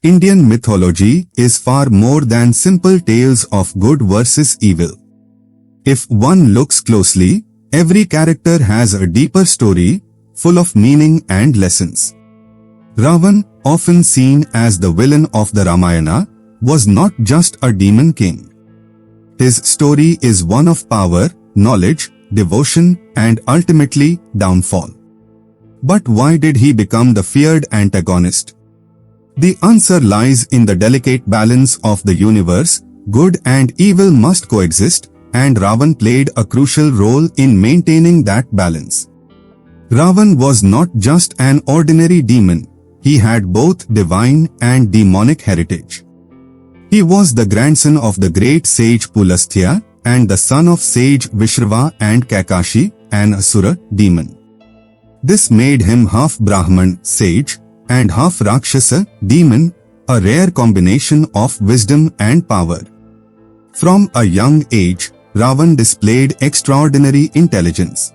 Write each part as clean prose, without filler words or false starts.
Indian mythology is far more than simple tales of good versus evil. If one looks closely, every character has a deeper story, full of meaning and lessons. Ravana, often seen as the villain of the Ramayana, was not just a demon king. His story is one of power, knowledge, devotion, and ultimately, downfall. But why did he become the feared antagonist? The answer lies in the delicate balance of the universe. Good and evil must coexist, and Ravana played a crucial role in maintaining that balance. Ravana was not just an ordinary demon, he had both divine and demonic heritage. He was the grandson of the great sage Pulastya and the son of sage Vishrava and Kakashi, an Asura demon. This made him half Brahman, sage, and half Rakshasa, demon, a rare combination of wisdom and power. From a young age, Ravana displayed extraordinary intelligence.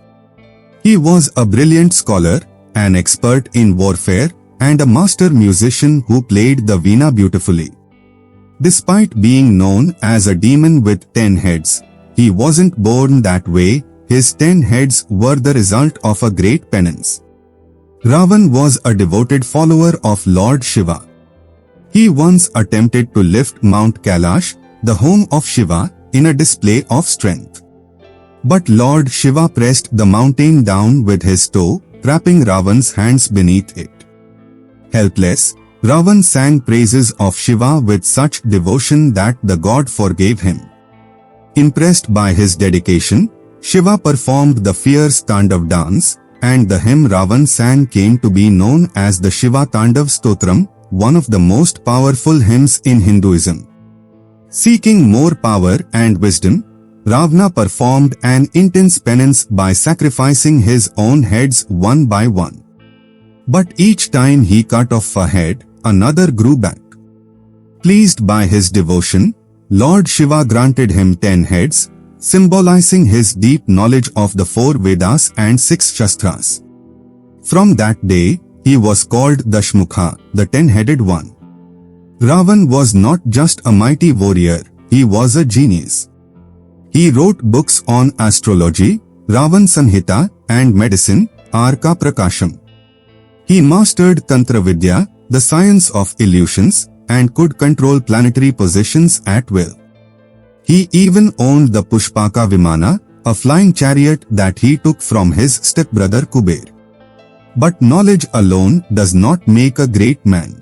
He was a brilliant scholar, an expert in warfare, and a master musician who played the veena beautifully. Despite being known as a demon with 10 heads, he wasn't born that way. His 10 heads were the result of a great penance. Ravana was a devoted follower of Lord Shiva. He once attempted to lift Mount Kailash, the home of Shiva, in a display of strength. But Lord Shiva pressed the mountain down with his toe, trapping Ravana's hands beneath it. Helpless, Ravana sang praises of Shiva with such devotion that the god forgave him. Impressed by his dedication, Shiva performed the fierce Tandav dance, and the hymn Ravana sang came to be known as the Shiva Tandav Stotram, one of the most powerful hymns in Hinduism. Seeking more power and wisdom, Ravana performed an intense penance by sacrificing his own heads one by one. But each time he cut off a head, another grew back. Pleased by his devotion, Lord Shiva granted him 10 heads, symbolizing his deep knowledge of the 4 Vedas and 6 Shastras. From that day, he was called Dashmukha, the 10-headed one. Ravana was not just a mighty warrior, he was a genius. He wrote books on astrology, Ravana Samhita, and medicine, Arka Prakasham. He mastered Tantra Vidya, the science of illusions, and could control planetary positions at will. He even owned the Pushpaka Vimana, a flying chariot that he took from his stepbrother Kuber. But knowledge alone does not make a great man.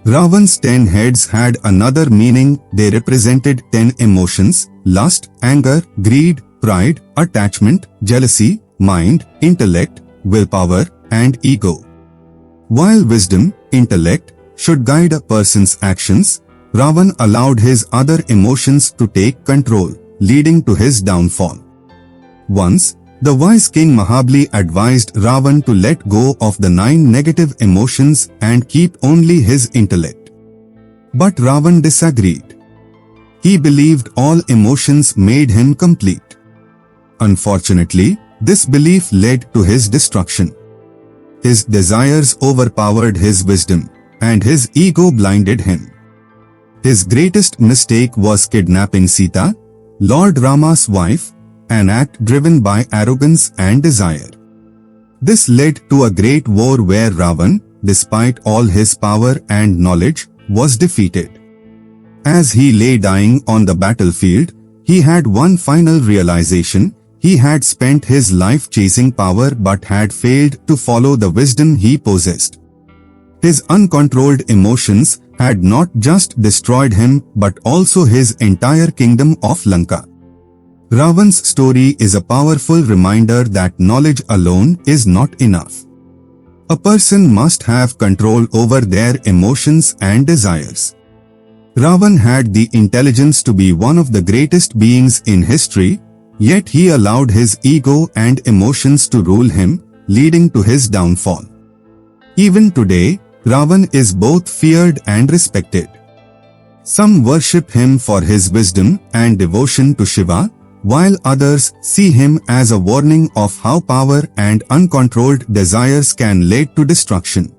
Ravana's 10 heads had another meaning. They represented 10 emotions: lust, anger, greed, pride, attachment, jealousy, mind, intellect, willpower, and ego. While wisdom, intellect, should guide a person's actions, Ravana allowed his other emotions to take control, leading to his downfall. Once, the wise king Mahabali advised Ravana to let go of the 9 negative emotions and keep only his intellect. But Ravana disagreed. He believed all emotions made him complete. Unfortunately, this belief led to his destruction. His desires overpowered his wisdom, and his ego blinded him. His greatest mistake was kidnapping Sita, Lord Rama's wife, an act driven by arrogance and desire. This led to a great war where Ravana, despite all his power and knowledge, was defeated. As he lay dying on the battlefield, he had one final realization. He had spent his life chasing power but had failed to follow the wisdom he possessed. His uncontrolled emotions had not just destroyed him but also his entire kingdom of Lanka. Ravana's story is a powerful reminder that knowledge alone is not enough. A person must have control over their emotions and desires. Ravana had the intelligence to be one of the greatest beings in history, yet he allowed his ego and emotions to rule him, leading to his downfall. Even today, Ravana is both feared and respected. Some worship him for his wisdom and devotion to Shiva, while others see him as a warning of how power and uncontrolled desires can lead to destruction.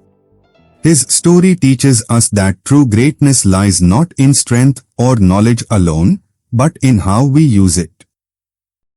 His story teaches us that true greatness lies not in strength or knowledge alone, but in how we use it.